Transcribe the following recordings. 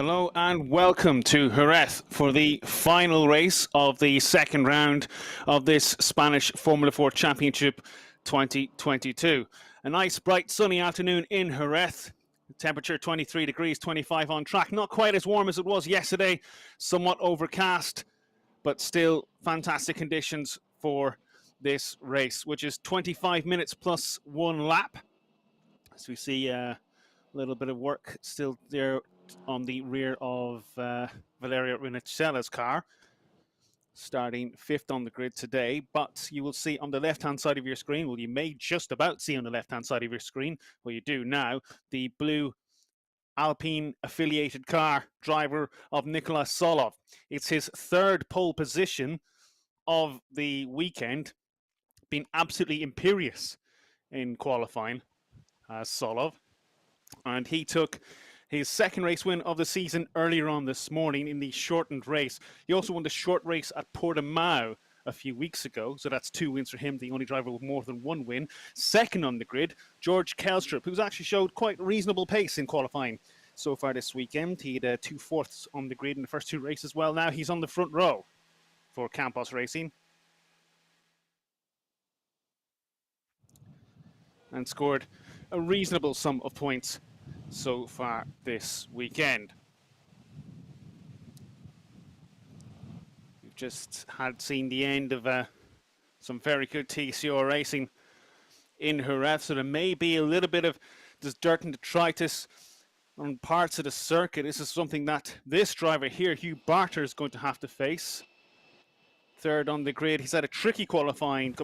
Hello and welcome to Jerez for the final race of the second round of this Spanish Formula 4 Championship 2022. A nice, bright, sunny afternoon in Jerez. Temperature 23 degrees, 25 on track. Not quite as warm as it was yesterday, somewhat overcast, but still fantastic conditions for this race, which is 25 minutes plus one lap. As we see a little bit of work still there on the rear of Valeria Rinicella's car, starting fifth on the grid today. But you will see on the left-hand side of your screen, well, you may just about see on the left-hand side of your screen, well, you do now, the blue Alpine affiliated car driver of Nicolas Solov. It's his third pole position of the weekend, been absolutely imperious in qualifying as Solov. And he took his second race win of the season earlier on this morning in the shortened race. He also won the short race at Portimao a few weeks ago, so that's 2 wins for him, the only driver with more than one win. Second on the grid, George Kelstrup, who's actually showed quite reasonable pace in qualifying so far this weekend. He had 2/4 on the grid in the first two races. Well, now he's on the front row for Campos Racing and scored a reasonable sum of points so far this weekend. We've just seen the end of some very good TCR racing in Jerez, so there may be a little bit of just dirt and detritus on parts of the circuit. This is something that this driver here, Hugh Barter, is going to have to face. Third on the grid. He's had a tricky qualifying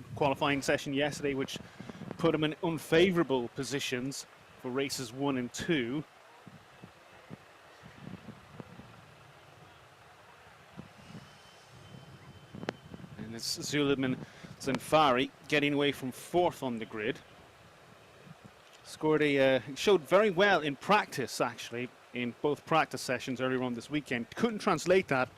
session yesterday, which put him in unfavourable positions for races 1 and 2. And it's Suleiman Zanfari getting away from fourth on the grid. Showed very well in practice, actually, in both practice sessions earlier on this weekend. Couldn't translate that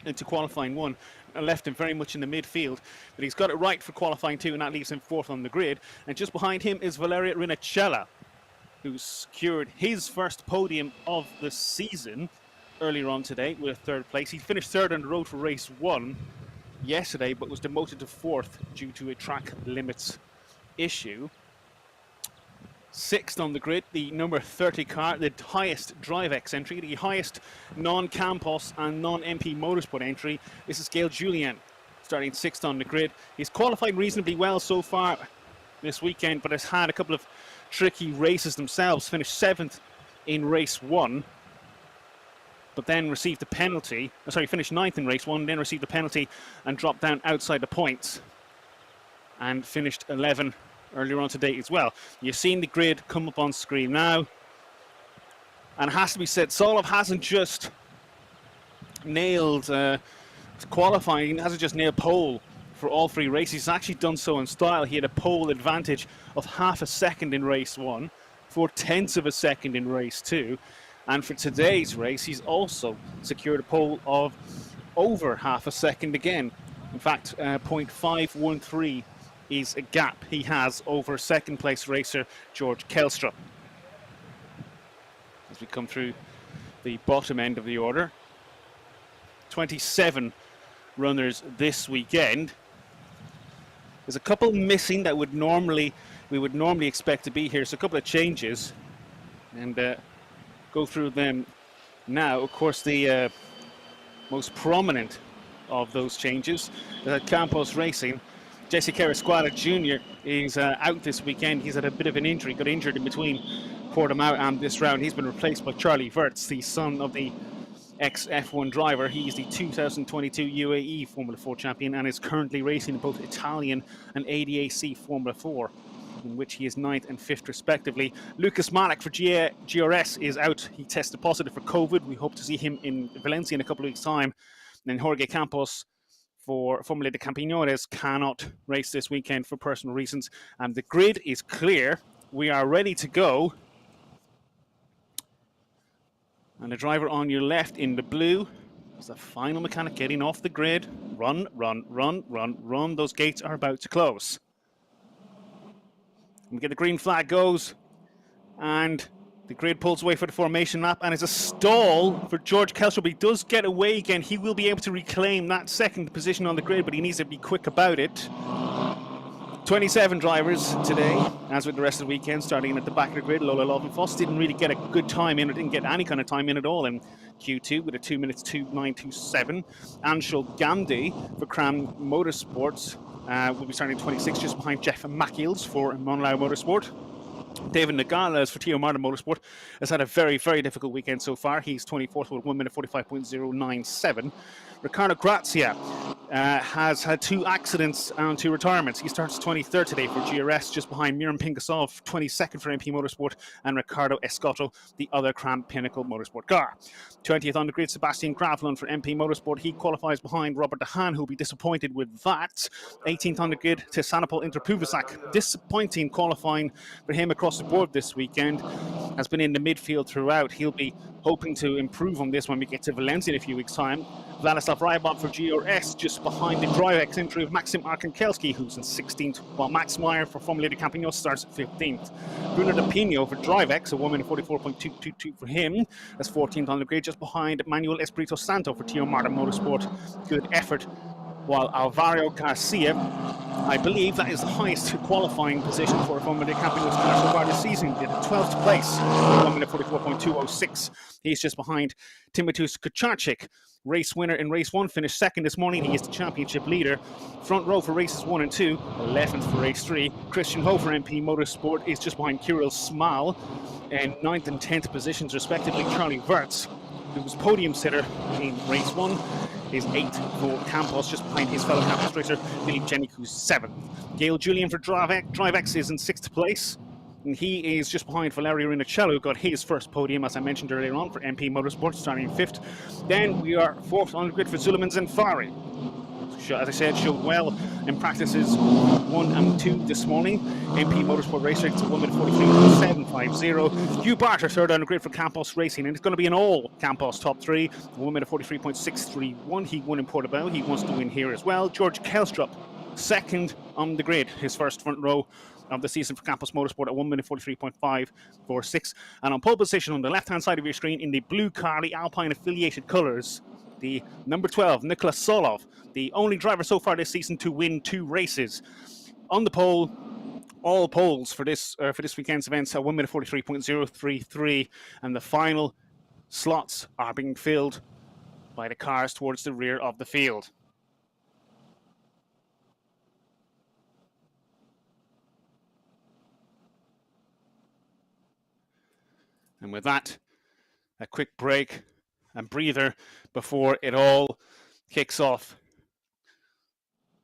into qualifying 1 and left him very much in the midfield, but he's got it right for qualifying 2, and that leaves him fourth on the grid. And just behind him is Valeria Rinicella, who secured his first podium of the season earlier on today with third place. He finished third on the road for race 1 yesterday, but was demoted to fourth due to a track limits issue. Sixth on the grid, the number 30 car, the highest DriveX entry, the highest non-Campos and non-MP Motorsport entry. This is Gail Julian, starting sixth on the grid. He's qualified reasonably well so far this weekend, but has had a couple of tricky races themselves. Finished seventh in race 1, but then received a penalty. Finished ninth in race 1, then received a penalty and dropped down outside the points, and finished 11 earlier on today as well. You've seen the grid come up on screen now, and it has to be said, Solov hasn't just nailed qualifying, he hasn't just nailed pole for all 3 races. He's actually done so in style. He had a pole advantage of half a second in race 1, 4/10 of a second in race 2, and for today's race he's also secured a pole of over half a second again. In fact, 0.513 is a gap he has over second place racer George Kelstrup. As we come through the bottom end of the order, 27 runners this weekend. There's a couple missing that we would normally expect to be here, so a couple of changes, and go through them now. Of course, the most prominent of those changes is at Campos Racing. Jesse Carrasquada Jr. is out this weekend. He's had a bit of an injury, got injured in between Portimao and this round. He's been replaced by Charlie Wirtz, the son of the ex-F1 driver. He's the 2022 UAE Formula 4 champion and is currently racing in both Italian and ADAC Formula 4, in which he is 9th and 5th respectively. Lucas Malek for Jerez is out. He tested positive for COVID. We hope to see him in Valencia in a couple of weeks' time. And Jorge Campos for Formula de Campiñones cannot race this weekend for personal reasons. And the grid is clear. We are ready to go. And the driver on your left in the blue is the final mechanic getting off the grid. Run, run, run, run, run. Those gates are about to close. We get the green flag goes, and The grid pulls away for the formation lap, and it's a stall for George Kelstrup. He does get away again. He will be able to reclaim that second position on the grid, but he needs to be quick about it. 27 drivers today, as with the rest of the weekend, starting at the back of the grid. Lola Lovenfoss didn't really get a good time in, or didn't get any kind of time in at all in Q2 with a 2 minutes 2:9.27. Anshul Gandhi for Cram Motorsports will be starting 26, just behind Jeff Mackiels for Monlau Motorsport. David Nagala for Tio Martin Motorsport has had a very, very difficult weekend so far. He's 24th with 1 minute 45.097. Ricardo Grazia has had 2 accidents and 2 retirements. He starts 23rd today for Jerez, just behind Miran Pingasov, 22nd for MP Motorsport, and Ricardo Escotto, the other Cram Pinnacle Motorsport car. 20th on the grid, Sebastian Gravlund for MP Motorsport. He qualifies behind Robert DeHaan, who'll be disappointed with that. 18th on the grid, Tisanopol Interpuvasak. Disappointing qualifying for him across the board this weekend. Has been in the midfield throughout. He'll be hoping to improve on this when we get to Valencia in a few weeks' time. Vladislav Rybov for GRS, just behind the Drivex entry of Maxim Arkankelski, who's in 16th, while Max Meyer for Formula de Campinos starts at 15th. Bruno De Pino for Drivex, a 1 minute 44.222 for him. That's 14th on the grid, just behind Manuel Espirito Santo for Tio Martin Motorsport. Good effort. While Alvaro Garcia, I believe that is the highest qualifying position for a Formula de Campinos car so far this season. Did a 12th place, 1 minute 44.206. He's just behind Timotheus Kucharczyk, race winner in race 1, finished 2nd this morning. He is the championship leader. Front row for races 1 and 2, 11th for race 3. Christian Ho for MP Motorsport is just behind Kirill Smal in 9th and 10th positions respectively. Charlie Wirtz, who was podium sitter in race 1, is 8th for Campos, just behind his fellow Campos racer, Philippe Jenik, who's 7th. Gail Julian for Drivex is in 6th place, and he is just behind Valerio Rinicello, who got his first podium, as I mentioned earlier on, for MP Motorsport, starting 5th. Then we are 4th on the grid for Suleiman Zanfari. As I said, showed well in practices 1 and 2 this morning. MP Motorsport Race Race to 1 minute 43.750. Hugh Barter, 3rd on the grid for Campos Racing, and it's going to be an all Campos top 3. 1 minute 43.631. He won in Portobello. He wants to win here as well. George Kelstrup, 2nd on the grid, his first front row of the season for Campos Motorsport at 1 minute 43.546. And on pole position on the left-hand side of your screen in the blue car, the Alpine affiliated colours, the number 12, Nicholas Solov, the only driver so far this season to win 2 races. On the pole, all poles for this weekend's events are 1 minute 43.033, and the final slots are being filled by the cars towards the rear of the field. And with that, a quick break and breather before it all kicks off.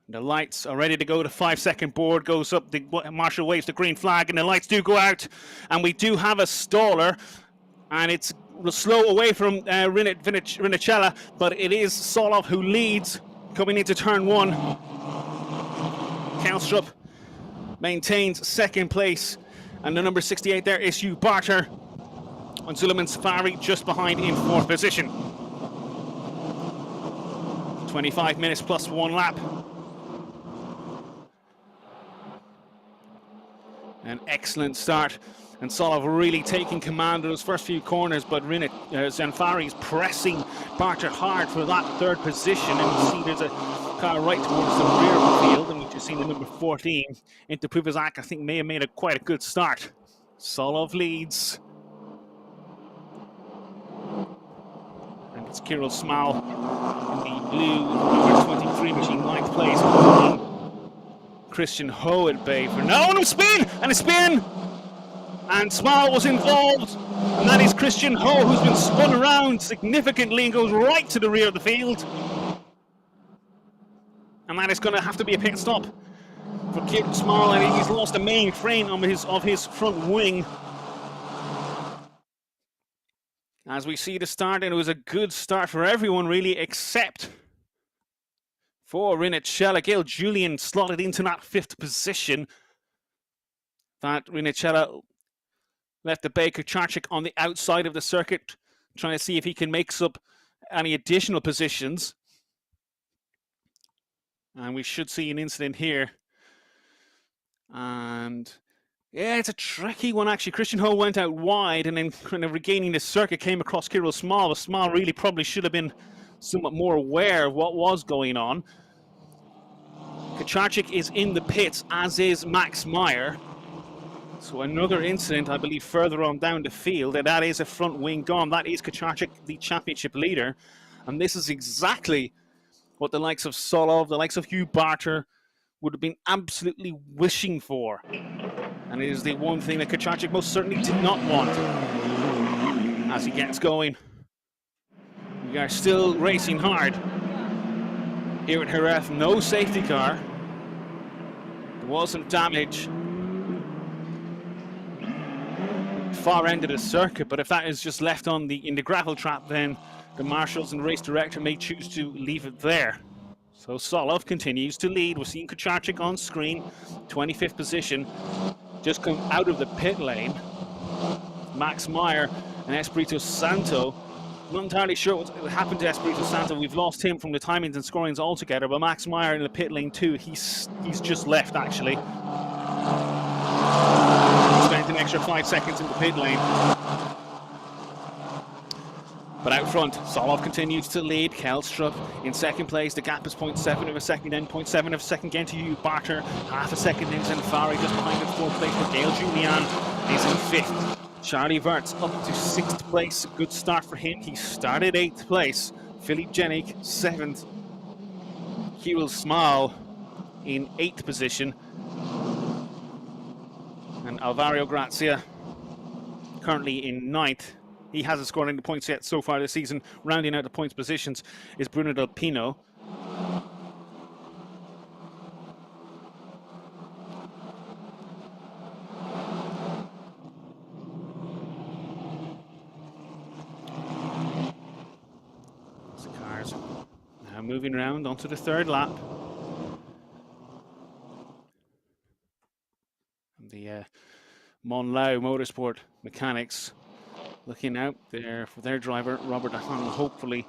The lights are ready to go. The 5-second board goes up. The marshal waves the green flag, and the lights do go out. And we do have a staller, and it's slow away from Rinicella, but it is Solov who leads coming into turn 1. Kelstrup maintains 2nd place, and the number 68 there is Hugh Barter. And Suleiman Safari just behind in 4th position. 25 minutes plus 1 lap. An excellent start, and Solov really taking command of those first few corners, but Zanfari is pressing Barter hard for that 3rd position, and you see there's a car right towards the rear of the field, and we've just seen the number 14, Interpuvasak, I think may have made quite a good start. Solov leads. And it's Kirill Smal in the blue number 23 machine, 9th place. Christian Ho at bay for no, and a spin! And a spin! And Smal was involved. And that is Christian Ho, who's been spun around significantly and goes right to the rear of the field. And that is going to have to be a pit stop for Smal. And he's lost the main frame of his front wing. As we see the start, and it was a good start for everyone really, except for Rinicella. Gail Julian slotted into that 5th position. That Rinicella left the Baker Charchik on the outside of the circuit, trying to see if he can make up any additional positions. And we should see an incident here. And Yeah, it's a tricky one, actually. Christian Ho went out wide and then kind of regaining the circuit came across Kirill Small. But Small really probably should have been somewhat more aware of what was going on. Kacharczyk is in the pits, as is Max Meyer. So another incident, I believe, further on down the field, and that is a front wing gone. That is Kacharczyk, the championship leader. And this is exactly what the likes of Solov, the likes of Hugh Barter would have been absolutely wishing for. And it is the one thing that Kacharczyk most certainly did not want as he gets going. We are still racing hard here at Jerez. No safety car. There was some damage far end of the circuit, but if that is just left on in the gravel trap, then the marshals and race director may choose to leave it there. So Solov continues to lead. We're seeing Kacharczyk on screen, 25th position, just come out of the pit lane. Max Meyer and Espirito Santo. I'm not entirely sure what happened to Espirito Santo. We've lost him from the timings and scorings altogether, but Max Meyer in the pit lane too. He's just left, actually. Spent an extra 5 seconds in the pit lane. But out front, Solov continues to lead. Kelstrup in second place. The gap is 0.7 of a second, then 0.7 of a second again to Hugh Barter. Half a second in Zenfari just behind in fourth place. But Gail Julian is in fifth. Charlie Verts up to sixth place. Good start for him. He started eighth place. Philippe Jenik, seventh. Kirill Small in eighth position. And Alvaro Grazia currently in ninth. He hasn't scored any points yet so far this season. Rounding out the points positions is Bruno Del Pino. The cars now moving around onto the third lap. The Monlau Motorsport mechanics looking out there for their driver, Robert Ahan. Hopefully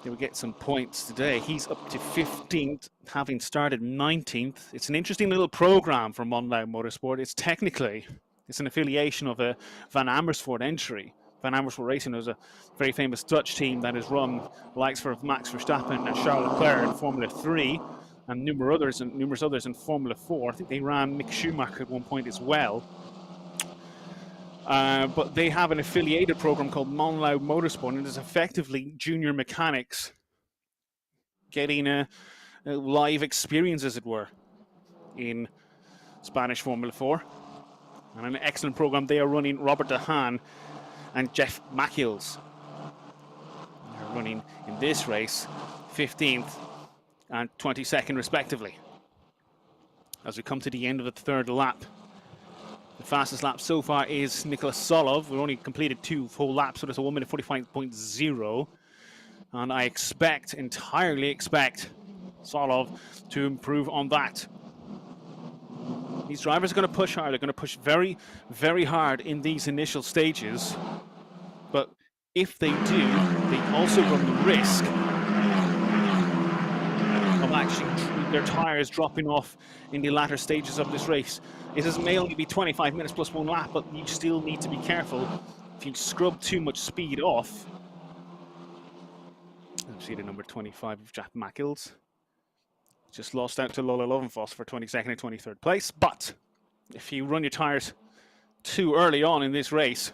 they will get some points today. He's up to 15th, having started 19th. It's an interesting little program for Monlau Motorsport. It's an affiliation of a Van Amersfoort entry. Van Amersfoort Racing is a very famous Dutch team that has run the likes of Max Verstappen and Charles Leclerc in Formula 3 and numerous others in Formula 4. I think they ran Mick Schumacher at one point as well. But they have an affiliated program called Monlau Motorsport, and it is effectively junior mechanics getting a live experience, as it were, in Spanish Formula 4. And an excellent program they are running. Robert Dehaan and Jeff Mackills are running in this race 15th and 22nd respectively. As we come to the end of the third lap, the fastest lap so far is Nicholas Solov. We've only completed 2 full laps, so there's a 1 minute 45.0. And I entirely expect Solov to improve on that. These drivers are going to push hard. They're going to push very, very hard in these initial stages. But if they do, they also run the risk of actually their tyres dropping off in the latter stages of this race. It may only be 25 minutes plus 1 lap, but you still need to be careful. If you scrub too much speed off, let's see the number 25 of Jack Mackills. Just lost out to Lola Lovenfoss for 22nd and 23rd place. But if you run your tyres too early on in this race,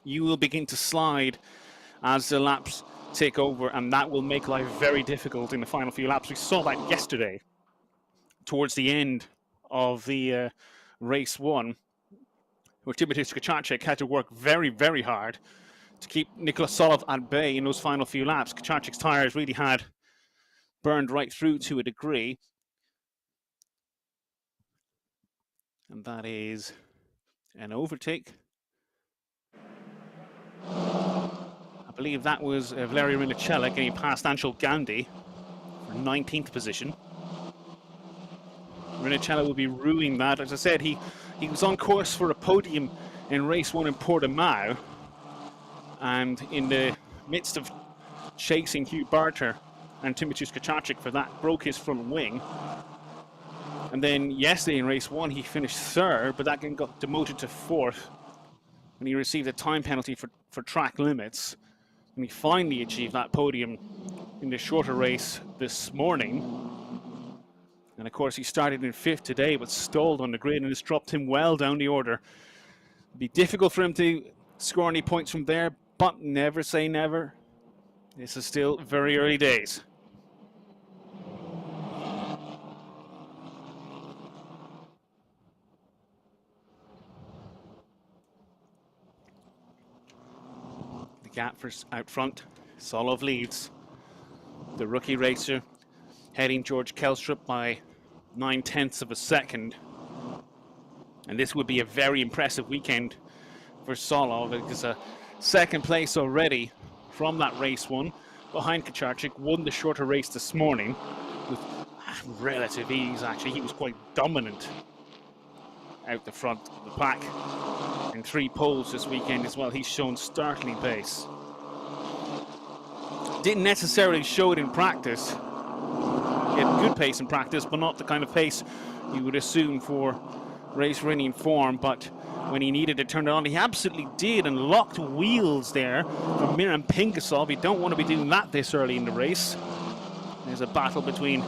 you will begin to slide as the laps take over, and that will make life very difficult in the final few laps. We saw that yesterday towards the end of the race 1, where Timothy Kacharczyk had to work very, very hard to keep Nicholas Solov at bay in those final few laps. Kacharczyk's tyres really had burned right through to a degree. And that is an overtake. I believe that was Valerio Rinicella getting past Anshul Gandhi for 19th position. Rinicella will be ruining that. As I said, he was on course for a podium in race 1 in Portimao, and in the midst of chasing Hugh Barter and Timothy Kacharczyk for that, broke his front wing. And then yesterday in race 1, he finished 3rd, but that got demoted to 4th when he received a time penalty for track limits. And he finally achieved that podium in the shorter race this morning. And of course, he started in 5th today, but stalled on the grid, and it's dropped him well down the order. It'd be difficult for him to score any points from there, but never say never. This is still very early days. The gap for out front, Solov leads. The rookie racer heading George Kelstrup by 9/10 of a second. And this would be a very impressive weekend for Solov, because a 2nd place already from that race 1 behind Kucharczyk, won the shorter race this morning with relative ease. Actually, he was quite dominant out the front of the pack. In 3 poles this weekend as well, he's shown startling pace. Didn't necessarily show it in practice. He had good pace in practice, but not the kind of pace you would assume for race-winning form. But when he needed to turn it on, he absolutely did, and locked wheels there from Miran Pinkasov. You don't want to be doing that this early in the race. There's a battle between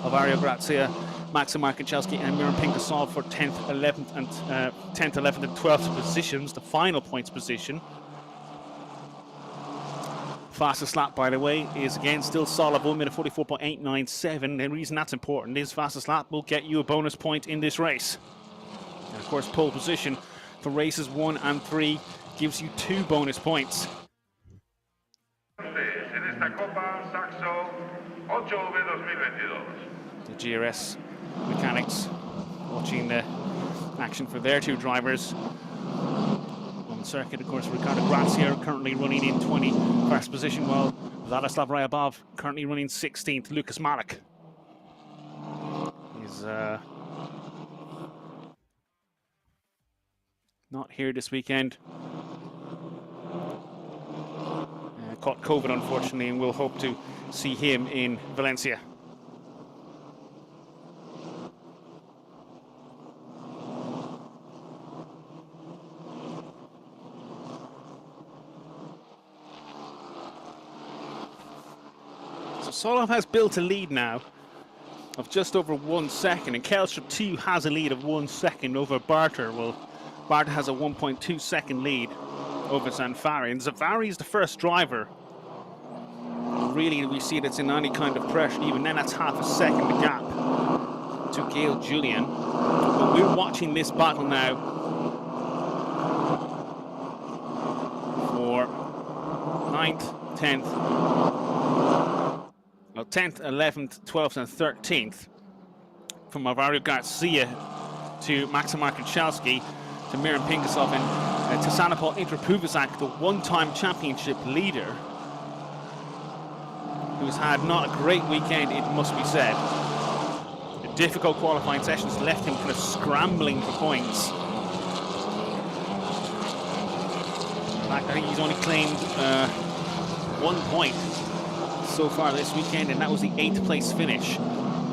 Alvario Grazia, Maksimir Kucharczyk and Miran Pinkasov for 10th, 11th, and 12th positions, the final points position. Fastest lap, by the way, is again still Solov, 1 minute 44.897. The reason that's important is fastest lap will get you a bonus point in this race. And of course, pole position for races 1 and 3 gives you 2 bonus points. The Jerez mechanics watching the action for their 2 drivers. On the circuit, of course, Ricardo Grazia currently running in 21st position, while Vladislav Ryabov currently running 16th. Lucas Malik is not here this weekend. Caught COVID, unfortunately, and we'll hope to see him in Valencia. Solov has built a lead now of just over 1 second, and Kelstrup too has a lead of 1 second over Barter. Well, Barter has a 1.2 second lead over Zanfari, and Zanfari is the first driver really we see that's in any kind of pressure. Even then, that's half a second gap to Gail Julian. But we're watching this battle now for 9th, 10th, 10th, 11th, 12th, and 13th. From Alvario Grazia to Maksimir Kucharczyk to Miran Pinkasov and to Sanopol Intrapuvizak, the one-time championship leader, who's had not a great weekend, it must be said. The difficult qualifying sessions left him kind of scrambling for points. In fact, I think he's only claimed 1 point so far this weekend, and that was the 8th place finish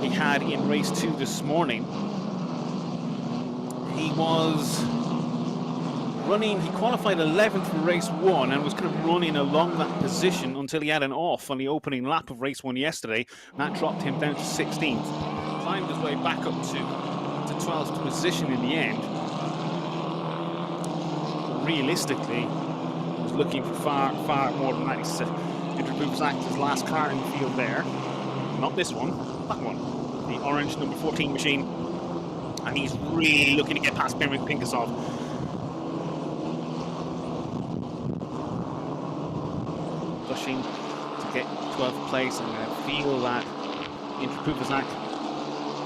he had in race 2 this morning. He was running, he qualified 11th for race 1 and was kind of running along that position until he had an off on the opening lap of race 1 yesterday. That dropped him down to 16th. Climbed his way back up to 12th position in the end. Realistically, he was looking for far more than that. He's his last car in the field there. Not this one, that one. The orange number 14 machine. And he's really looking to get past Miran Pinkasov. Pushing to get 12th place, and I feel that Intrapuvizak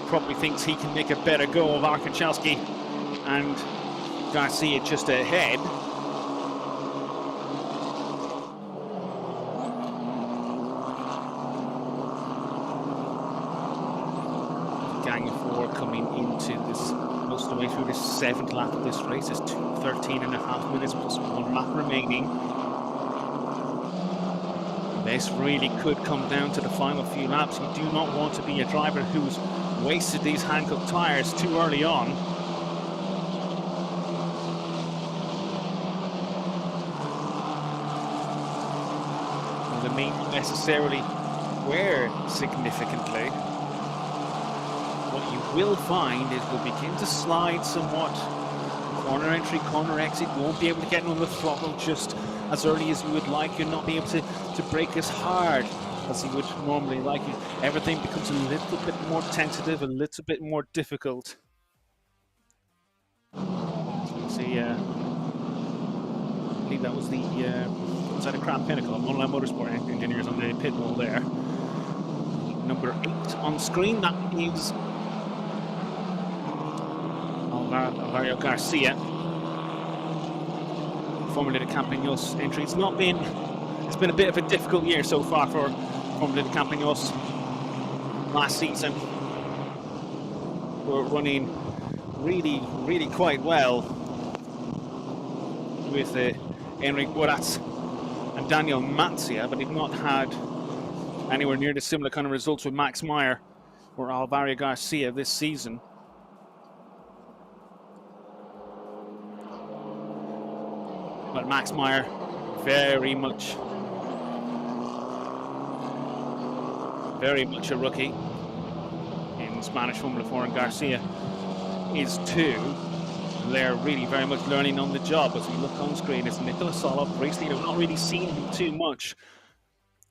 probably thinks he can make a better go of Kucharczyk and Garcia just ahead. Coming into this, most of the way through this 7th lap of this race. It's 13.5 minutes plus 1 lap remaining. This really could come down to the final few laps. You do not want to be a driver who's wasted these handcuff tyres too early on. And they may not necessarily wear significantly. What you will find is they'll begin to slide somewhat. Corner entry, corner exit, you won't be able to get on the throttle just as early as you would like. You'll not be able to brake as hard as you would normally like. Everything becomes a little bit more tentative, a little bit more difficult. So you see, I believe that was the was that a Crab Pinnacle, Online Motorsport engineers on the pit wall there. Number 8 on screen, that is Alvaro Garcia, Formula de Campagnos entry. It's been a bit of a difficult year so far for Formula de Campagnos. Last season were running really quite well with Enric Boratz and Daniel Matzia, but they've not had anywhere near the similar kind of results with Max Meyer or Alvaro Garcia this season. But Max Meyer, very much a rookie in Spanish Formula 4, and Garcia is too. They're really very much learning on the job. As we look on screen, it's Nicolas Solov, race leader. We've not really seen him too much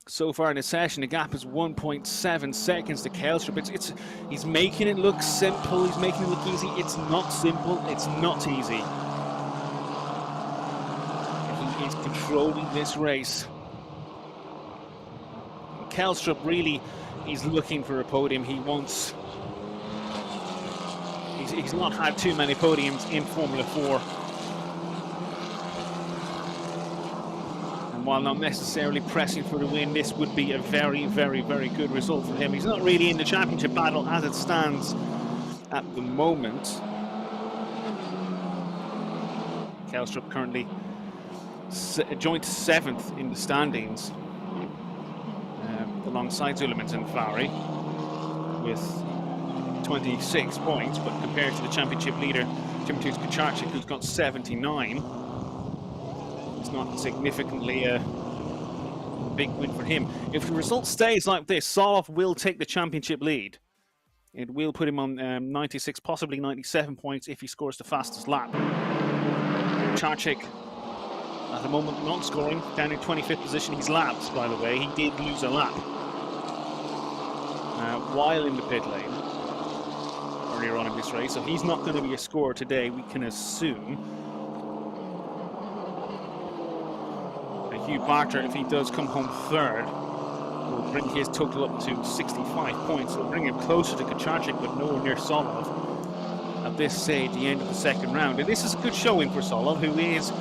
so far in the session. The gap is 1.7 seconds to Kelstrup. He's making it look simple. He's making it look easy. It's not simple. It's not easy. He is controlling this race. Kelstrup really is looking for a podium. He wants. He's not had too many podiums in Formula 4. And while not necessarily pressing for the win, this would be a very good result for him. He's not really in the championship battle as it stands at the moment. Kelstrup currently joint 7th in the standings, alongside Zullemans and Fowry with 26 points, but compared to the championship leader, Timothy Kucharczyk, who's got 79, it's not significantly a big win for him. If the result stays like this, Solov will take the championship lead. It will put him on 96, possibly 97 points if he scores the fastest lap. Kucharczyk, at the moment, not scoring, down in 25th position. He's lapped, by the way. He did lose a lap while in the pit lane earlier on in this race, so he's not going to be a scorer today, we can assume. Hugh Barter, if he does come home 3rd, will bring his total up to 65 points. Will bring him closer to Kucharczyk, but nowhere near Solov at this stage, the end of the second round. And this is a good showing for Solov, who is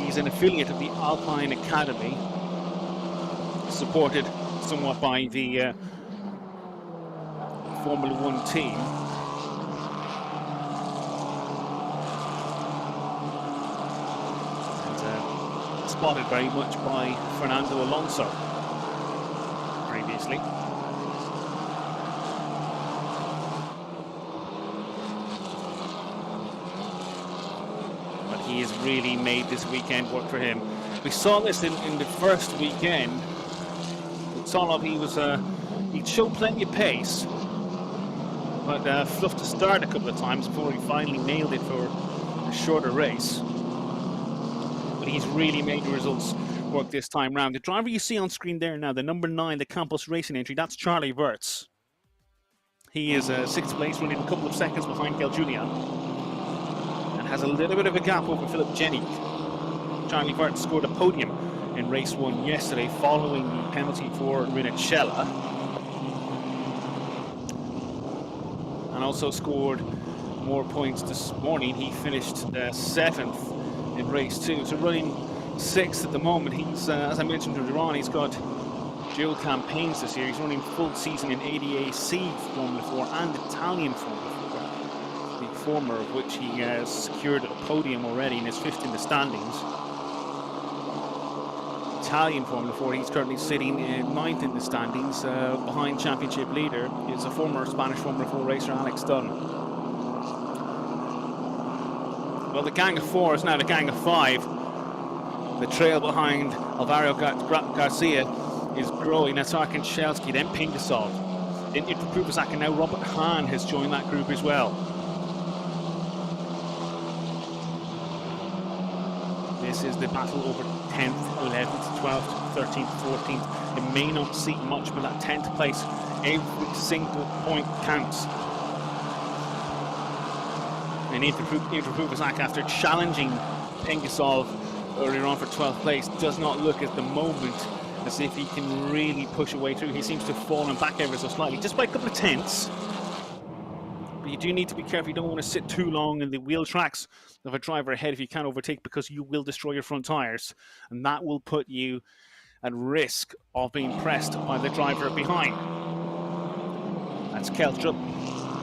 he's an affiliate of the Alpine Academy, supported somewhat by the Formula 1 team. And spotted very much by Fernando Alonso previously. He has really made this weekend work for him. We saw this in the first weekend. With Solov, he'd show plenty of pace, but fluffed to start a couple of times before he finally nailed it for a shorter race. But he's really made the results work this time round. The driver you see on screen there now, the number 9, the Campos Racing entry, that's Charlie Wirtz. He is 6th place, running a couple of seconds behind Kel Julian. Has a little bit of a gap over Philip Jenny. Charlie Wirtz scored a podium in race 1 yesterday following the penalty for Rinicella, and also scored more points this morning. He finished 7th in race 2, so running 6th at the moment. He's as I mentioned earlier on, he's got dual campaigns this year. He's running full season in ADAC Formula 4 and Italian Formula 4. Former of which he has secured a podium already and is 5th in the standings. Italian Formula 4. He's currently sitting ninth in the standings, behind championship leader is a former Spanish Formula 4 racer, Alex Dunn. Well, the gang of 4 is now the gang of 5. The trail behind Alvaro Garcia is growing. That's Arkanshelski, then Pingasov. Then Pruvazak, and now Robert Hahn has joined that group as well. This is the battle over 10th, 11th, 12th, 13th, 14th. It may not seem much, but that 10th place, every single point counts. And Pruvazak, after challenging Pingasov earlier on for 12th place, does not look at the moment as if he can really push a way through. He seems to have fallen back ever so slightly, just by a couple of tenths. But you do need to be careful. You don't want to sit too long in the wheel tracks of a driver ahead if you can't overtake, because you will destroy your front tires, and that will put you at risk of being pressed by the driver behind. That's Kelstrup.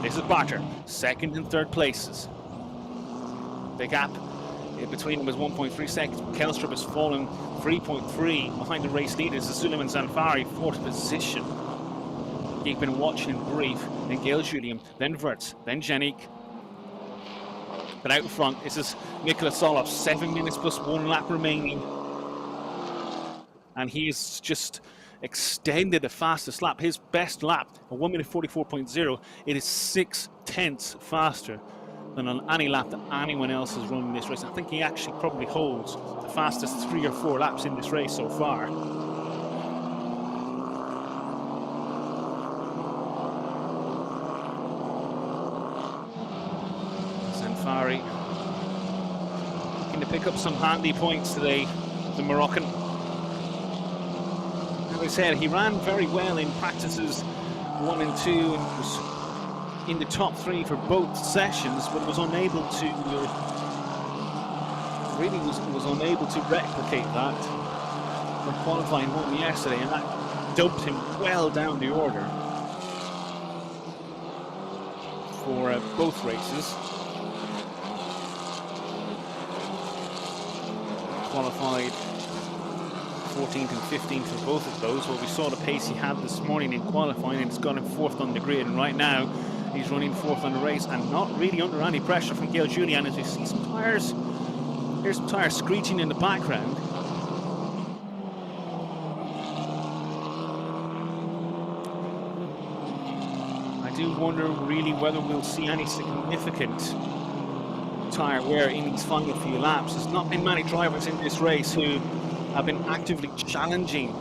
This is Barter, second and third places. The gap between them is 1.3 seconds. Kelstrup has fallen 3.3 behind the race leaders. Suleiman Zanfari, fourth position. Keeping watch and brief. Then Gail Julian, then Wirtz, then Jenik. But out front, this is Nikola Solov, 7 minutes plus 1 lap remaining. And he's just extended the fastest lap. His best lap, a 1 minute 44.0. It is 6 tenths faster than on any lap that anyone else has run in this race. I think he actually probably holds the fastest 3 or 4 laps in this race so far. Zanfari looking to pick up some handy points today, the Moroccan. As I said, he ran very well in practices 1 and 2 and was in the top 3 for both sessions, but was unable to was unable to replicate that from qualifying 1 yesterday, and that dumped him well down the order for both races. Qualified 14th and 15th for both of those. Well, we saw the pace he had this morning in qualifying, and it's got him 4th on the grid, and right now he's running 4th on the race and not really under any pressure from Gail Julian, as we see some tyres. Here's some tyres screeching in the background. I do wonder really whether we'll see any significant tyre wear in these final few laps. There's not been many drivers in this race who have been actively challenging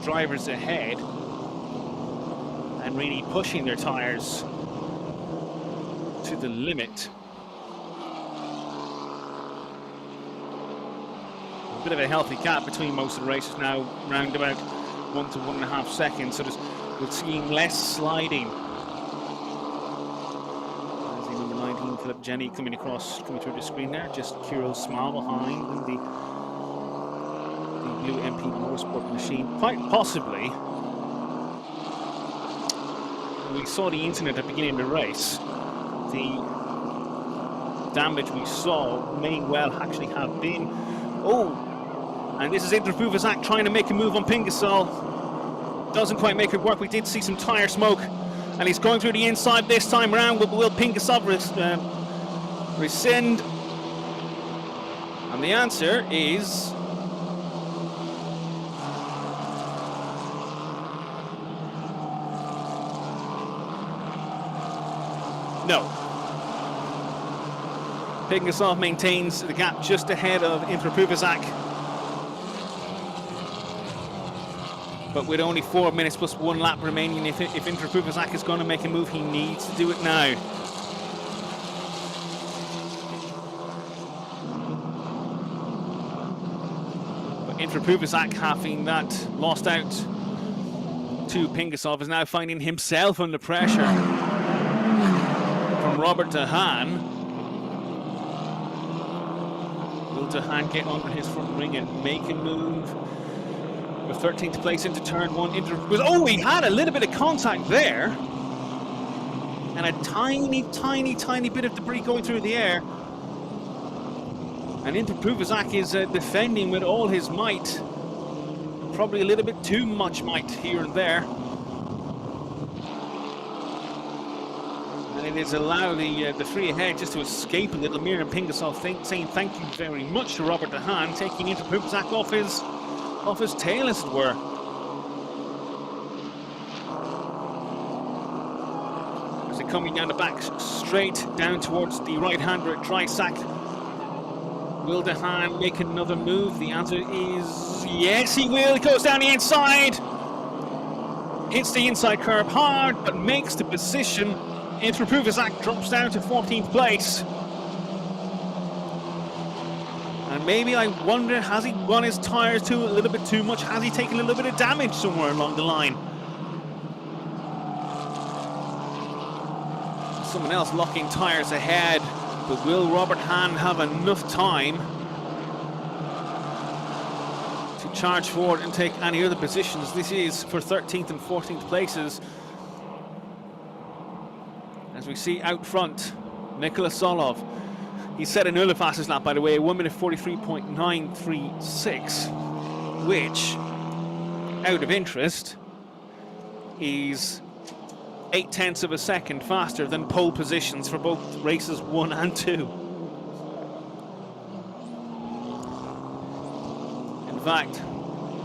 drivers ahead and really pushing their tyres to the limit. A bit of a healthy gap between most of the races now, round about 1 to 1.5 seconds, so we're seeing less sliding. As the number 19, Philip Jenny, coming through the screen there, just Kirill Small behind, and the blue MP Motorsport machine, quite possibly. We saw the incident at the beginning of the race. The damage we saw may well actually have been... Oh! And this is Pruvazak trying to make a move on Pingasol. Doesn't quite make it work. We did see some tyre smoke. And he's going through the inside this time around. Will Pingasol rescind? And the answer is... no. Pingasov maintains the gap just ahead of Pruvazak. But with only 4 minutes plus 1 lap remaining, if Pruvazak is going to make a move, he needs to do it now. But Pruvazak, having that lost out to Pingasov, is now finding himself under pressure from Robert de Haan. Will de Haan get onto his front ring and make a move? The 13th place into turn 1. Oh, he had a little bit of contact there. And a tiny bit of debris going through the air. And Interpruvazak is defending with all his might. Probably a little bit too much might here and there. And it is allowing the three ahead just to escape a little. Miriam Pingasol saying thank you very much to Robert De Haan, taking Interpruvazak off his tail, as it were. As they're coming down the back straight down towards the right-hander at Drysack. Will De Haan make another move? The answer is yes, he will. He goes down the inside. Hits the inside curb hard, but makes the position. Interpruvazak drops down to 14th place. And maybe I wonder, has he run his tyres a little bit too much? Has he taken a little bit of damage somewhere along the line? Someone else locking tyres ahead. But will Robert Haan have enough time to charge forward and take any other positions? This is for 13th and 14th places. As we see out front, Nikola Solov. He set a new fastest lap, by the way, 1 minute 43.936, which, out of interest, is 0.8 of a second faster than pole positions for both races 1 and 2. In fact,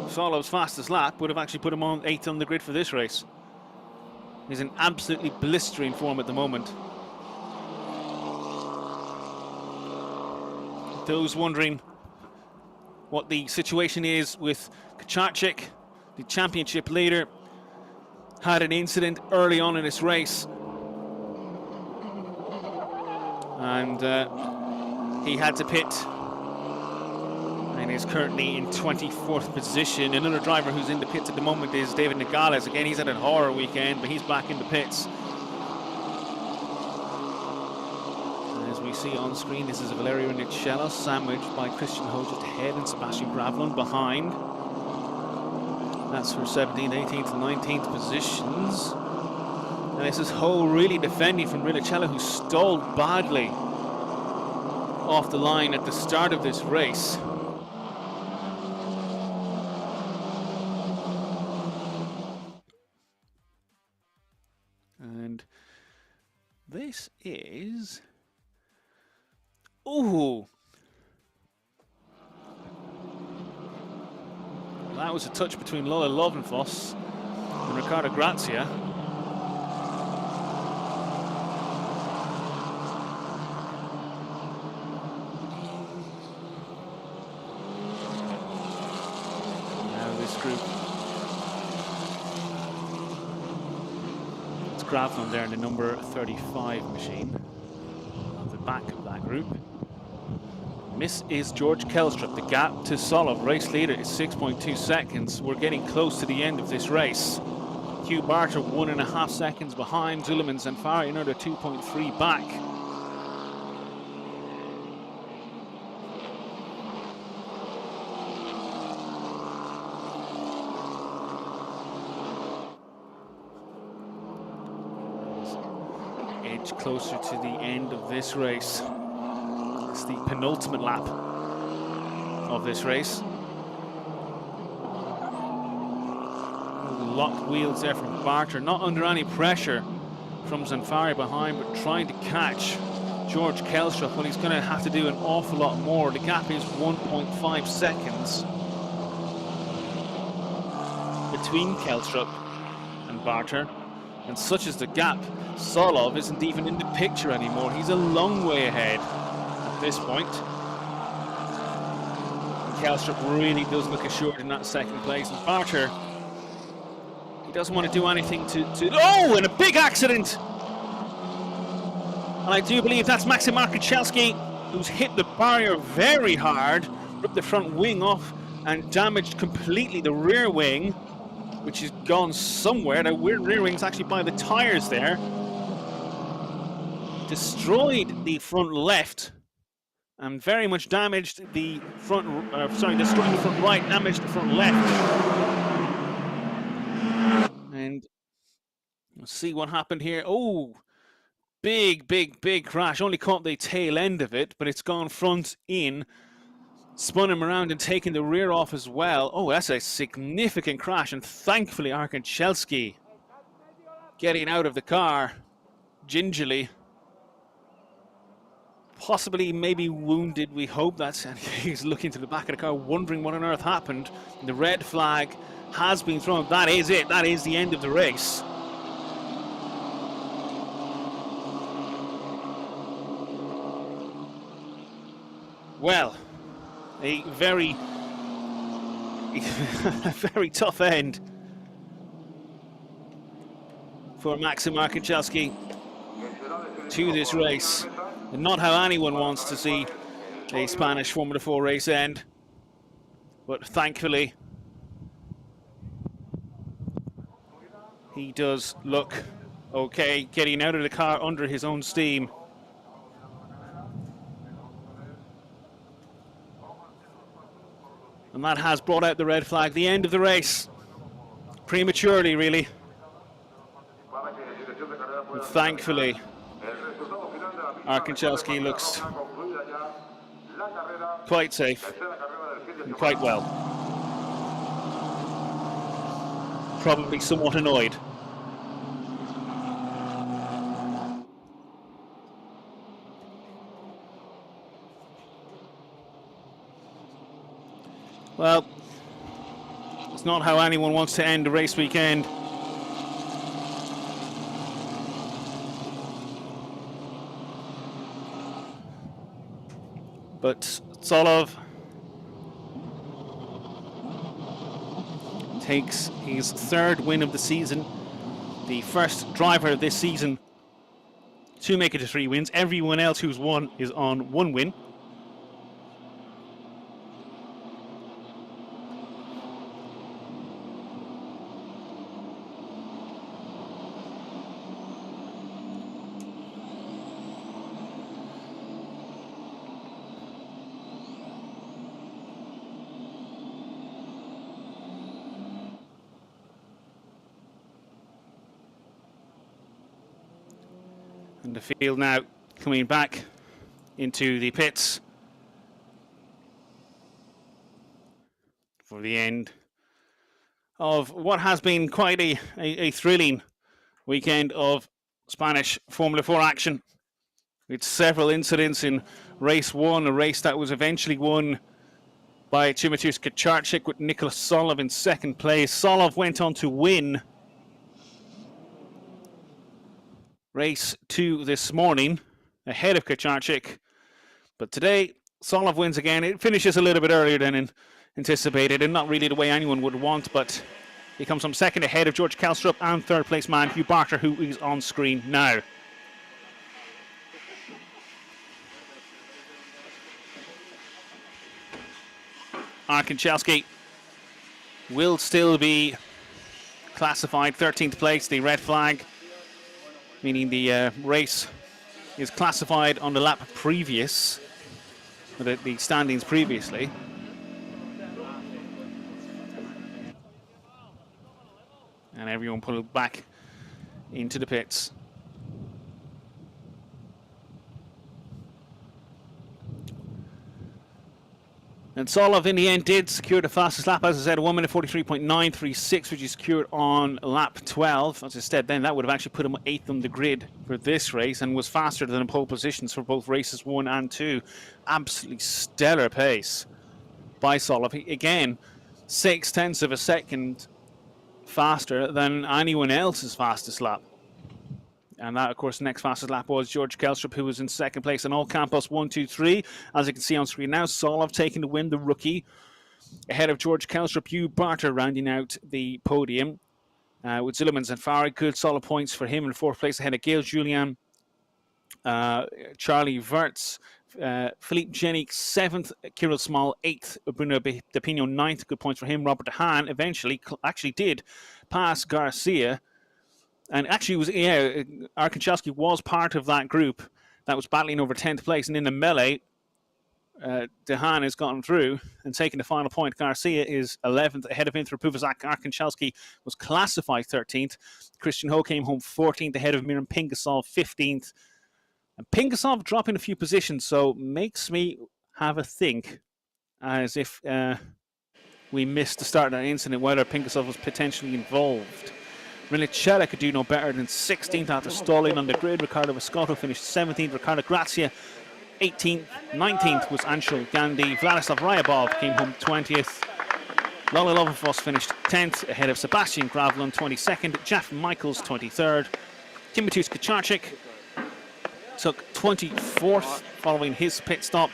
Solov's fastest lap would have actually put him on 8th on the grid for this race. He's in absolutely blistering form at the moment. Those wondering what the situation is with Kacharczyk, the championship leader, had an incident early on in this race. And he had to pit and is currently in 24th position. Another driver who's in the pits at the moment is David Nogales. Again, he's had a horror weekend, but he's back in the pits. As we see on screen, this is Valerio Nicello, sandwiched by Christian Hojit ahead and Sebastian Gravlund behind. That's for 17th, 18th, and 19th positions. And this is Ho really defending from Rinicello, who stalled badly off the line at the start of this race. And this is... Ooh! That was a touch between Lola Lovenfoss and Ricardo Grazia. Now this group. It's Gravlund there in the number 35 machine. On the back of that group. This is George Kelstrup. The gap to Solov, race leader, is 6.2 seconds. We're getting close to the end of this race. Hugh Barter 1.5 seconds behind. Zuleman Zanfari another 2.3 back. Edge closer to the end of this race. It's the penultimate lap of this race. Locked wheels there from Barter, not under any pressure from Zanfari behind, but trying to catch George Kelstrup. Well, he's going to have to do an awful lot more. The gap is 1.5 seconds between Kelstrup and Barter. And such is the gap, Solov isn't even in the picture anymore. He's a long way ahead at this point. Kelstrup really does look assured in that second place. And Barter, he doesn't want to do anything to oh, and a big accident! And I do believe that's Maxim Markuchelski, who's hit the barrier very hard, ripped the front wing off and damaged completely the rear wing, which has gone somewhere. The rear wing's actually by the tires there. Destroyed the front left and very much damaged the front, destroyed the front right, damaged the front left. And let's see what happened here. Oh, big crash. Only caught the tail end of it, but it's gone front in spun him around and taken the rear off as well. Oh, that's a significant crash, and thankfully Arkhanchelsky getting out of the car gingerly. Possibly maybe wounded, we hope. That's he's looking to the back of the car, wondering what on earth happened. The red flag has been thrown. That is it. That is the end of the race. Well, a very tough end for Maxim Arkhanchelsky to this race. And not how anyone wants to see a Spanish Formula 4 race end. But thankfully, he does look okay, getting out of the car under his own steam. And that has brought out the red flag, the end of the race. Prematurely, really. And thankfully, Arkhanchelsky looks quite safe and quite well. Probably somewhat annoyed. Well, it's not how anyone wants to end a race weekend. But Solov takes his third win of the season, the first driver this season to make it to 3 wins. Everyone else who's won is on 1 win. And the field now coming back into the pits for the end of what has been quite a thrilling weekend of Spanish Formula 4 action, with several incidents in race 1, a race that was eventually won by Timoteusz Kaczarczyk with Nicholas Solov in second place. Solov went on to win race 2 this morning ahead of Kaczarczyk, but today Solov wins again. It finishes a little bit earlier than anticipated, and not really the way anyone would want, but he comes from second ahead of George Kelstrup and third place man Hugh Barter, who is on screen now. Arkhanchelsky will still be classified 13th place, the red flag, meaning the race is classified on the lap previous, the standings previously. And everyone pulled back into the pits. And Solov in the end did secure the fastest lap, as I said, 1 minute 43.936, which is secured on lap 12. As I said then, that would have actually put him 8th on the grid for this race and was faster than pole positions for both races 1 and 2. Absolutely stellar pace by Solov. Again, 0.6 of a second faster than anyone else's fastest lap. And that, of course, the next fastest lap was George Kelstrup, who was in second place on all Campos 1, 2, 3. As you can see on screen now, Solov taking the win, the rookie, ahead of George Kelstrup. Hugh Barter rounding out the podium with Zillermans and Farah. Good solid points for him in fourth place, ahead of Gail Julian, Charlie Verts, Philippe Jenik 7th, Kirill Small 8th, Bruno De Pino 9th. Good points for him. Robert De Haan eventually actually did pass Garcia. And actually, Arkhanchelsky was part of that group that was battling over 10th place. And in the melee, De Haan has gotten through and taken the final point. Garcia is 11th, ahead of him through Puvazak. Arkhanchelsky was classified 13th. Christian Ho came home 14th, ahead of Miran Pingasov 15th. And Pingasov dropping a few positions, so makes me have a think as if we missed the start of that incident, whether Pinkasov was potentially involved. Rinicella could do no better than 16th after stalling on the grid. Riccardo Viscotto finished 17th. Ricardo Grazia 18th. 19th was Anshul Gandhi. Vladislav Ryabov came home 20th. Lola Lovenfoss finished 10th ahead of Sebastian Gravlund 22nd. Jeff Michaels 23rd. Timotheus Kaczarczyk took 24th following his pit stop.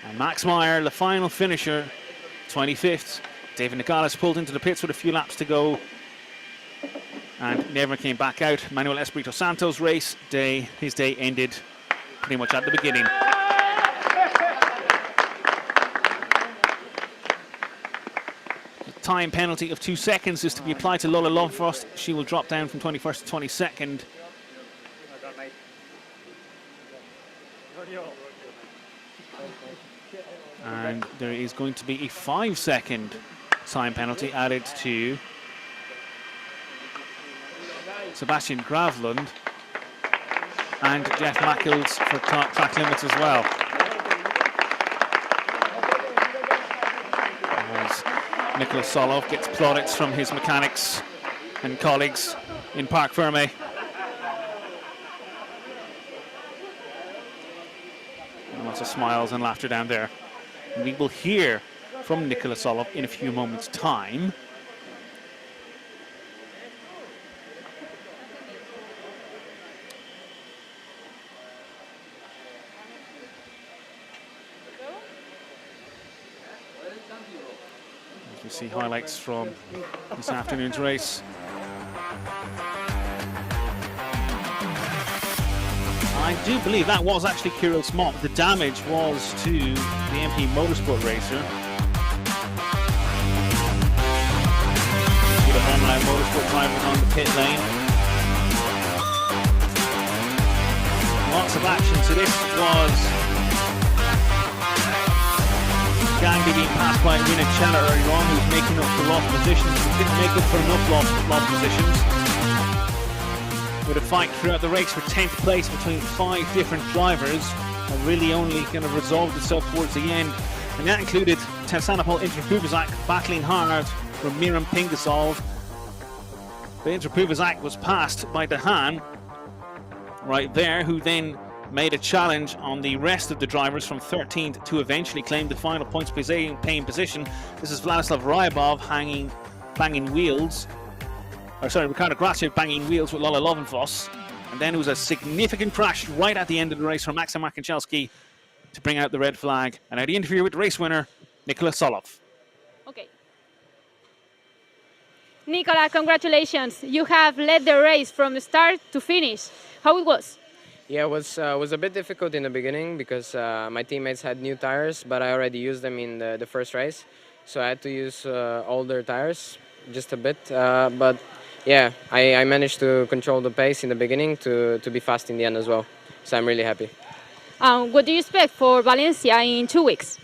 And Max Meyer, the final finisher, 25th. David Nogales pulled into the pits with a few laps to go and never came back out. Manuel Espirito Santos' his day ended pretty much at the beginning. The time penalty of 2 seconds is to be applied to Lola Lovenfoss. She will drop down from 21st to 22nd. And there is going to be a 5-second time penalty added to Sebastian Gravlund and Jeff Michaels for track limits as well. As Nicholas Solov gets plaudits from his mechanics and colleagues in Parc Ferme. And lots of smiles and laughter down there. And we will hear from Nicholas Solov in a few moments' time. As we see highlights from this afternoon's race. I do believe that was actually Kirill Smot. The damage was to the MP Motorsport racer. See the Homeland Motorsport drivers on the pit lane. Lots of action. So this was Gandhi being passed by Rinicella earlier on, who's making up for lost positions. He didn't make up for enough lost positions. With a fight throughout the race for 10th place between 5 different drivers, and really only kind of resolved itself towards the end. And that included Tersanopol Intrapuvizak battling hard from Miran Pingasov. But Intrapuvizak was passed by Dehan right there, who then made a challenge on the rest of the drivers from 13th to eventually claim the final points paying position. This is Vladislav Ryabov banging wheels. Ricardo Grazia banging wheels with Lola Lovenfoss. And then it was a significant crash right at the end of the race from Maxim Markinchelski to bring out the red flag. And now the interview with race winner, Nicholas Solov. Okay. Nicola, congratulations. You have led the race from start to finish. How it was? Yeah, it was a bit difficult in the beginning because my teammates had new tires, but I already used them in the first race. So I had to use older tires just a bit. But yeah, I managed to control the pace in the beginning to be fast in the end as well. So I'm really happy. What do you expect for Valencia in 2 weeks?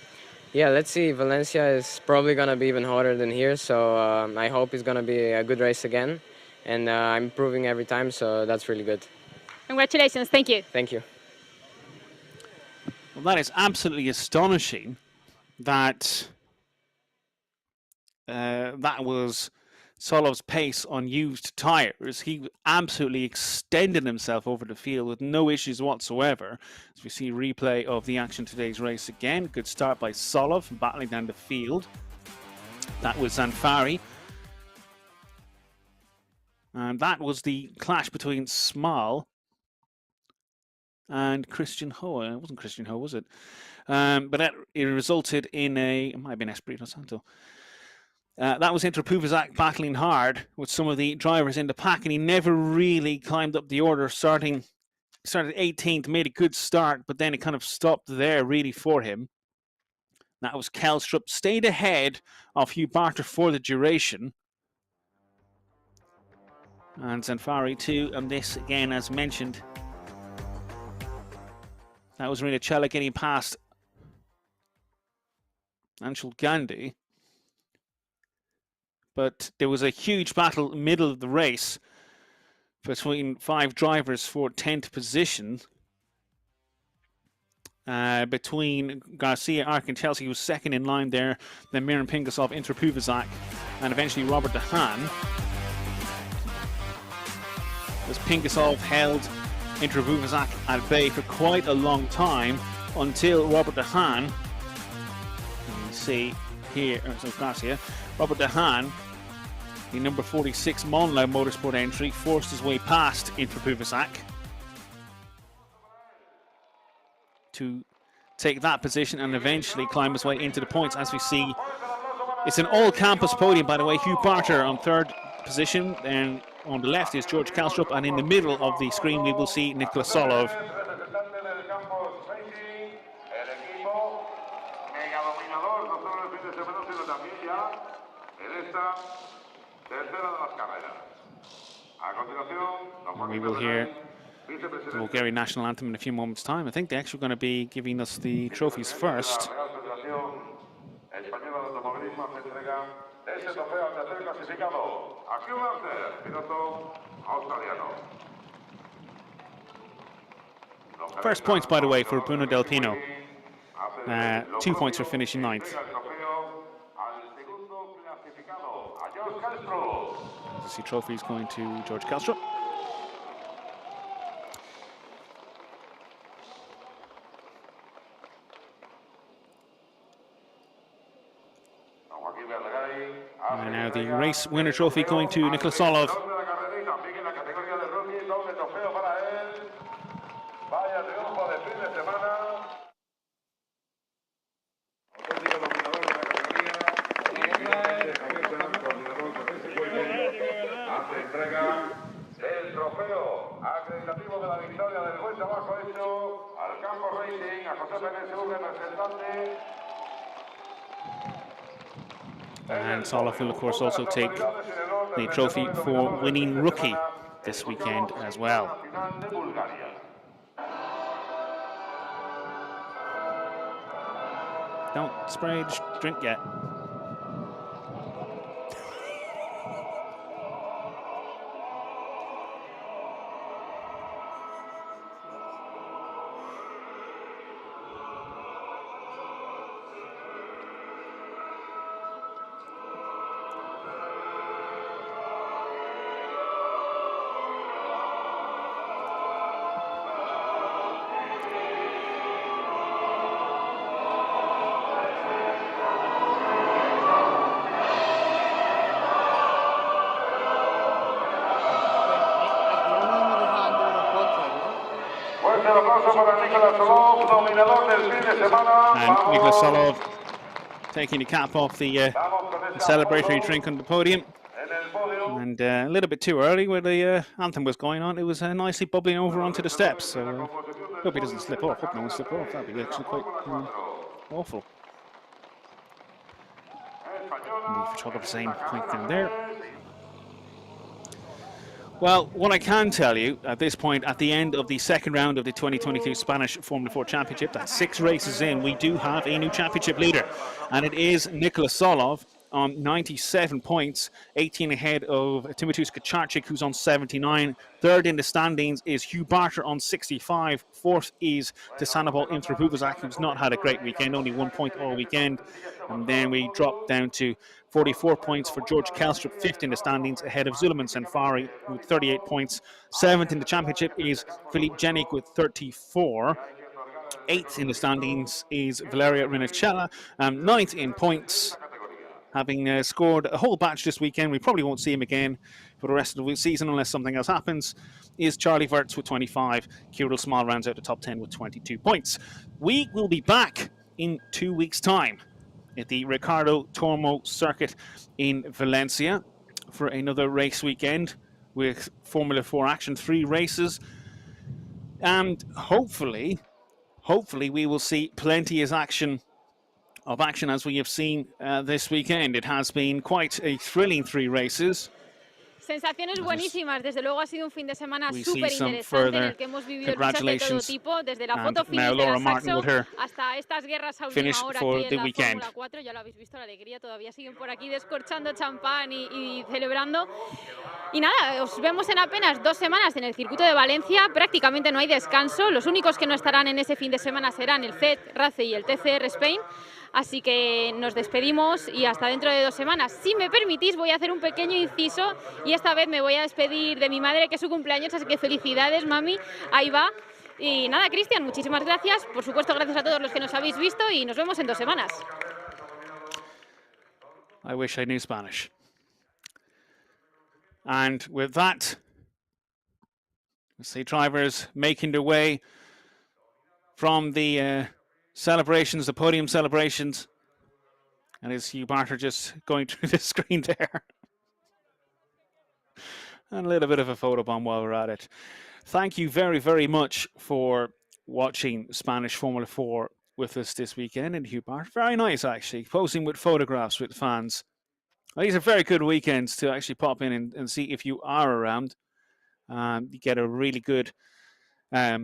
Yeah, let's see. Valencia is probably going to be even hotter than here. So I hope it's going to be a good race again. And I'm improving every time, so that's really good. Congratulations. Thank you. Thank you. Well, that is absolutely astonishing that that was Solov's pace on used tyres. He absolutely extended himself over the field with no issues whatsoever. As we see replay of the action today's race again. Good start by Solov, battling down the field. That was Zanfari. And that was the clash between Small and Christian Ho. It wasn't Christian Ho, was it? But it resulted in it might have been Espirito Santo. That was Intrapuvizak battling hard with some of the drivers in the pack, and he never really climbed up the order, started 18th, made a good start, but then it kind of stopped there really for him. That was Kelstrup, stayed ahead of Hugh Barter for the duration. And Zanfari too, and this again, as mentioned, that was Rinicella getting past Anshul Gandhi. But there was a huge battle in the middle of the race between 5 drivers for 10th position. between Garcia, Ark, and Chelsea, who was second in line there. Then Miran Pingasov, Inter Puvizak, and eventually Robert De Haan. As Pingasov held Inter Puvizak at bay for quite a long time until Robert De Haan. You see here, so Garcia, Robert De Haan, the number 46 Monlau Motorsport entry, forced his way past Inter Puvizak to take that position and eventually climb his way into the points. As we see, it's an all-campus podium, by the way. Hugh Barter on third position, and on the left is George Kalstrup, and in the middle of the screen we will see Nicholas Solov. And we will hear the Bulgarian national anthem in a few moments' time. I think they're actually going to be giving us the trophies first. First points, by the way, for Bruno Del Pino. 2 points for finishing ninth. You see trophies going to George Kalstrup. And now the race winner trophy going to Nicholas Solov. And Solov will, of course, also take the trophy for winning rookie this weekend as well. Don't spray the drink yet. And Nicholas Solov taking the cap off the celebratory drink on the podium. And a little bit too early where the anthem was going on. It was nicely bubbling over onto the steps. So hope he doesn't slip off. Hope no one slip off. That'd be actually quite awful. And the photographer saying point down there. Well, what I can tell you at this point, at the end of the second round of the 2023 Spanish Formula 4 Championship, that's 6 races in, we do have a new championship leader. And it is Nicholas Solov on 97 points, 18 ahead of Timotheus Kaczarczyk, who's on 79. Third in the standings is Hugh Barter on 65. Fourth is Sandoval Intrapuvizak, who's not had a great weekend, only 1 point all weekend. And then we drop down to 44 points for George Kalstrup, fifth in the standings, ahead of Zuliman Sanfari with 38 points. Seventh in the championship is Filip Jenik with 34. Eighth in the standings is Valeria Rinacella. Ninth in points, having scored a whole batch this weekend. We probably won't see him again for the rest of the season unless something else happens, is Charlie Wirtz with 25. Kirill Small rounds out the top 10 with 22 points. We will be back in 2 weeks' time at the Ricardo Tormo circuit in Valencia for another race weekend with Formula 4 action, 3 races. And hopefully we will see plenty of action as we have seen this weekend. It has been quite a thrilling 3 races. Sensaciones buenísimas, desde luego ha sido un fin de semana We see súper some interesante en further el que hemos vivido luchas de todo congratulations. tipo, desde la And foto now finish de Laura la Martin Saxo with her hasta estas guerras a finish última hora for aquí en the la weekend. Fórmula 4, ya lo habéis visto, la alegría, todavía siguen por aquí descorchando champán y celebrando. Y nada, os vemos en apenas 2 semanas en el circuito de Valencia, prácticamente no hay descanso, los únicos que no estarán en ese fin de semana serán el CET Race y el TCR Spain. Así que nos despedimos y hasta dentro de 2 semanas. Si me permitís, voy a hacer un pequeño inciso y esta vez me voy a despedir de mi madre, que es su cumpleaños, así que felicidades, mami. Ahí va. Y nada, Cristian, muchísimas gracias. Por supuesto, gracias a todos los que nos habéis visto y nos vemos en 2 semanas. I wish I knew Spanish. And with that, we see drivers making their way from the celebrations, the podium celebrations. And is Hugh Barter just going through the screen there? And a little bit of a photo bomb while we're at it. Thank you very, very much for watching Spanish Formula 4 with us this weekend. And Hugh Barter, very nice actually, posing with photographs with fans. Well, these are very good weekends to actually pop in and see if you are around. You get a really good, a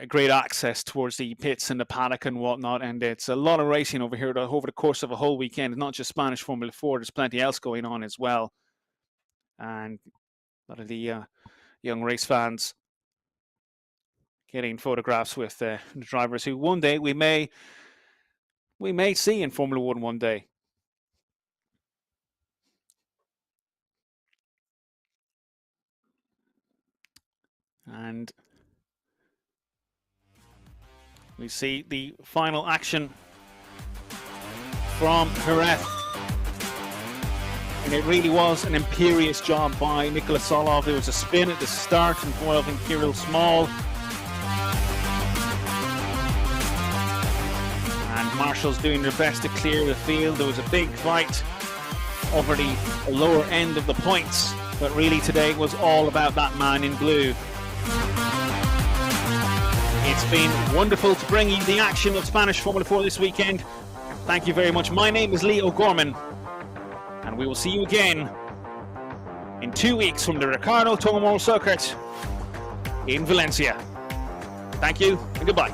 great access towards the pits and the paddock and whatnot. And it's a lot of racing over here over the course of a whole weekend. Not just Spanish Formula 4, there's plenty else going on as well. And a lot of the young race fans getting photographs with the drivers who one day we may see in Formula 1 one day. And we see the final action from Jerez. And it really was an imperious job by Nikola Solov. There was a spin at the start involving Imperial Small. And Marshall's doing their best to clear the field. There was a big fight over the lower end of the points. But really today was all about that man in blue. It's been wonderful to bring you the action of Spanish Formula 4 this weekend. Thank you very much. My name is Lee O'Gorman, and we will see you again in 2 weeks from the Ricardo Tomamor Circuit in Valencia. Thank you and goodbye.